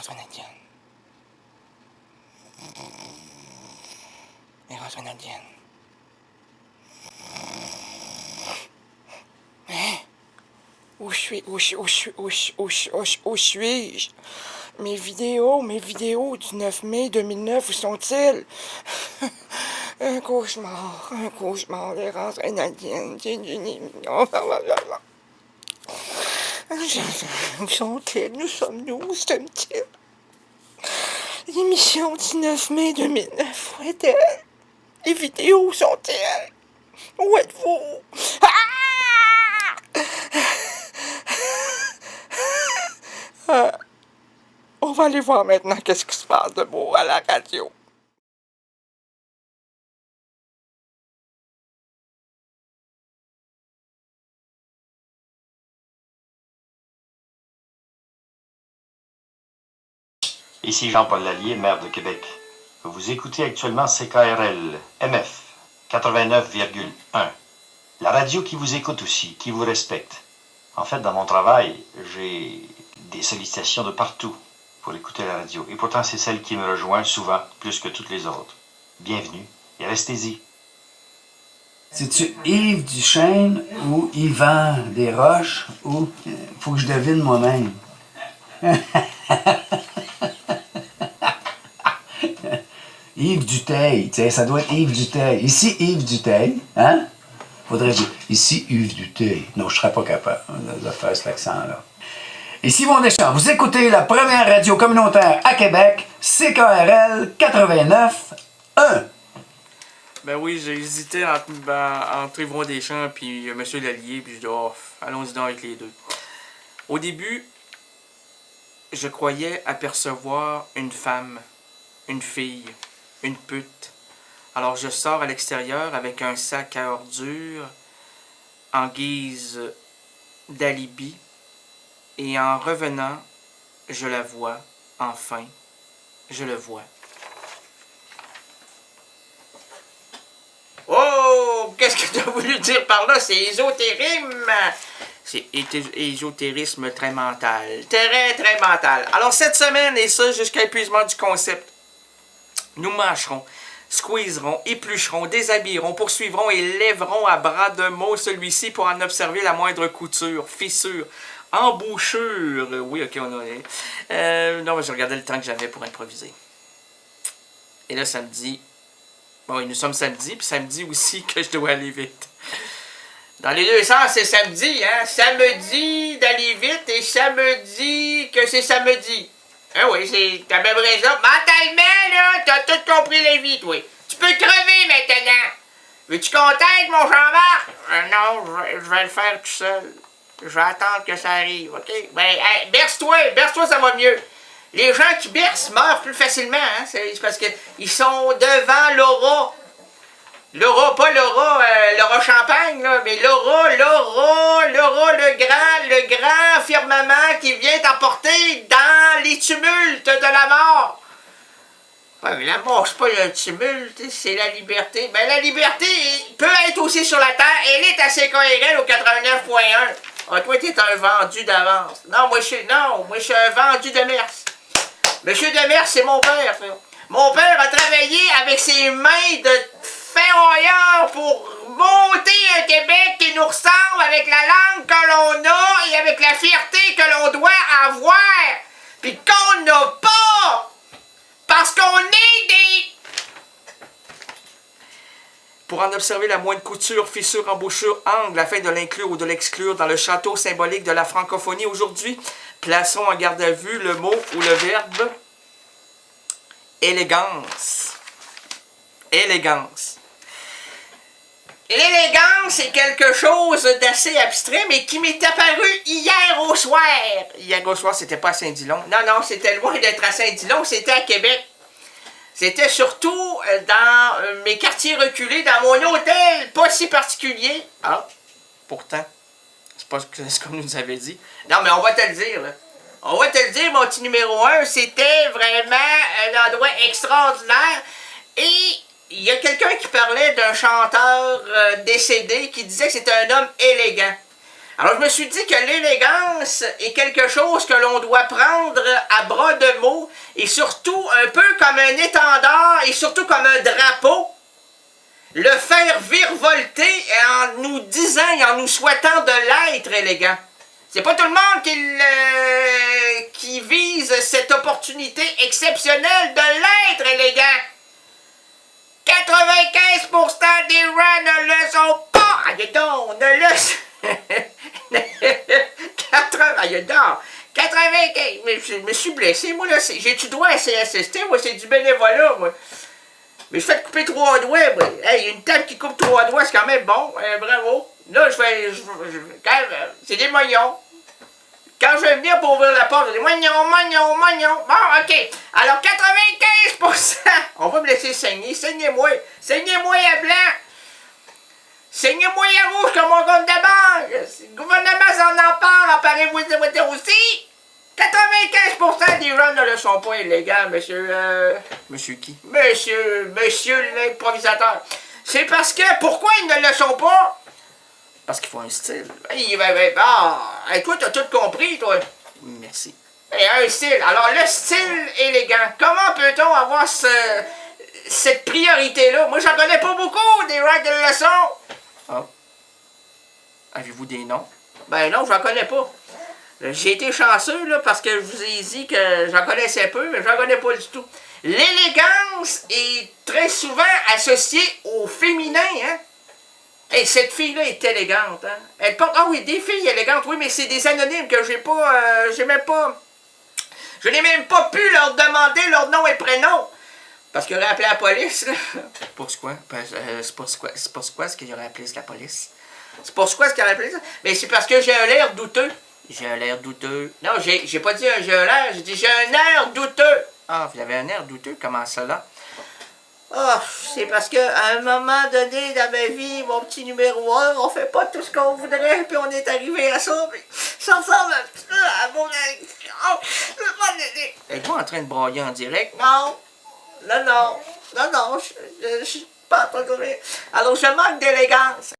canadienne. Eros canadienne. Hein? Où suis-je? Mes vidéos du 9 mai 2009, où sont-ils? Un cauchemar, l'errance canadienne. Où sont-ils? Nous sommes-nous? Où sommes-ils? L'émission du 9 mai 2009, où est-elle? Les vidéos, où sont-elles? Où êtes-vous? On va aller voir maintenant qu'est-ce qui se passe de beau à la radio. Ici Jean-Paul Lallier, maire de Québec. Vous écoutez actuellement CKRL MF 89,1. La radio qui vous écoute aussi, qui vous respecte. En fait, dans mon travail, j'ai des sollicitations de partout pour écouter la radio. Et pourtant, c'est celle qui me rejoint souvent, plus que toutes les autres. Bienvenue et restez-y. C'est-tu Yves Duchesne ou Yvan Desroches ou faut que je devine moi-même? Yves Duteil, tiens, ça doit être Yves Duteil. Ici Yves Duteil, hein? Faudrait dire ici Yves Duteil. Non, je serais pas capable de faire cet accent-là. Ici mon Deschamps, vous écoutez la première radio communautaire à Québec, CKRL 89.1. Ben oui, j'ai hésité entre Yvon Deschamps et M. Lallier, puis je dis, oh, allons-y donc avec les deux. Au début, je croyais apercevoir une femme, une fille, une pute. Alors je sors à l'extérieur avec un sac à ordures en guise d'alibi, et en revenant, je la vois, enfin, je le vois. Oh! Qu'est-ce que tu as voulu dire par là? C'est ésotérisme! C'est ésotérisme très mental. Très, très mental. Alors, cette semaine, et ça jusqu'à épuisement du concept, nous mâcherons, squeezerons, éplucherons, déshabillerons, poursuivrons et lèverons à bras de mots celui-ci pour en observer la moindre couture, fissure, embouchure. Oui, ok, on a... non, mais je regardais le temps que j'avais pour improviser. Et là, samedi... Bon, nous sommes samedi, puis samedi aussi que je dois aller vite. Dans les deux sens, c'est samedi, hein? Samedi d'aller vite et samedi que c'est samedi. Hein, oui, c'est ta même raison. Mentalement, là, t'as tout compris la vie, toi. Tu peux crever maintenant. Veux-tu qu'on t'aide, mon Jean-Marc? Non, je vais le faire tout seul. Je vais attendre que ça arrive, OK? Ben, hey, berce-toi, ça va mieux. Les gens qui bercent meurent plus facilement, hein? C'est parce qu'ils sont devant l'aura. L'aura, pas l'aura champagne, là, mais l'aura, le grand firmament qui vient t'emporter dans les tumultes de la mort. Ouais, mais la mort, c'est pas le tumulte, c'est la liberté. Ben, la liberté peut être aussi sur la terre. Elle est à CKRL au 89.1. Ah, toi, t'es un vendu d'avance. Non, moi, je suis un vendu de mers. Monsieur Demers, c'est mon père, ça. Mon père a travaillé avec ses mains de ferrailleur pour monter un Québec qui nous ressemble avec la langue que l'on a et avec la fierté que l'on doit avoir. Puis qu'on n'a pas. Parce qu'on est des... Pour en observer la moindre couture, fissure, embouchure, angle, afin de l'inclure ou de l'exclure dans le château symbolique de la francophonie aujourd'hui, plaçons en garde à vue le mot ou le verbe élégance. Élégance. L'élégance est quelque chose d'assez abstrait, mais qui m'est apparu hier au soir. Hier au soir, c'était pas à Saint-Dillon. Non, c'était loin d'être à Saint-Dillon, c'était à Québec. C'était surtout dans mes quartiers reculés, dans mon hôtel, pas si particulier. Ah, pourtant, c'est pas ce qu'on nous avait dit. Non, mais on va te le dire, là. On va te le dire, mon petit numéro 1, c'était vraiment un endroit extraordinaire. Et il y a quelqu'un qui parlait d'un chanteur décédé qui disait que c'était un homme élégant. Alors, je me suis dit que l'élégance est quelque chose que l'on doit prendre à bras de mots, et surtout un peu comme un étendard, et surtout comme un drapeau, le faire virevolter en nous disant et en nous souhaitant de l'être élégant. C'est pas tout le monde qui vise cette opportunité exceptionnelle de l'être élégant. 95% des rats ne le sont pas! Aïe donc, ne le... 95, mais je me suis blessé, moi là, j'ai-tu droit à CSST, moi c'est du bénévolat, moi. Mais je fais couper 3 doigts, moi. Hey, une table qui coupe 3 doigts, c'est quand même bon, bravo. Là, c'est des moignons. Quand je vais venir pour ouvrir la porte, je dis moignon. Bon, ok. Alors, 95%, on va me laisser saigner, saignez-moi à blanc. Saignez-moi à rouge comme mon compte de banque. Si le gouvernement s'en empare, emparez-vous aussi. 95% des gens ne le sont pas illégaux, monsieur... Monsieur qui? Monsieur l'improvisateur. C'est parce que... Pourquoi ils ne le sont pas? Parce qu'il faut un style. Toi, t'as tout compris, toi. Merci. Et un style. Alors, le style élégant. Comment peut-on avoir cette priorité-là? Moi, j'en connais pas beaucoup, des gens qui le sont. Ah. Avez-vous des noms? Ben non, j'en connais pas. J'ai été chanceux, là, parce que je vous ai dit que j'en connaissais peu, mais j'en connais pas du tout. L'élégance est très souvent associée au féminin, hein? Hey, cette fille-là est élégante, hein? Elle porte... Ah oui, des filles élégantes, oui, mais c'est des anonymes que j'ai pas... Je n'ai même pas pu leur demander leur nom et prénom. Parce qu'ils auraient appelé la police, là. Pourquoi? C'est pour quoi ce qu'ils auraient appelé la police? C'est pour quoi ce qu'ils auraient appelé ça? Mais c'est parce que j'ai un l'air douteux. J'ai un l'air douteux. Non, j'ai pas dit j'ai un l'air, j'ai dit j'ai un air douteux. Ah, vous avez un air douteux? Comment ça, là? Oh, c'est parce qu'à un moment donné dans ma vie, mon petit numéro 1, on fait pas tout ce qu'on voudrait, puis on est arrivé à ça, mais ça ressemble un petit peu à mon... Êtes-vous en train de broyer en direct? Non, je suis pas en train de... Alors, je manque d'élégance.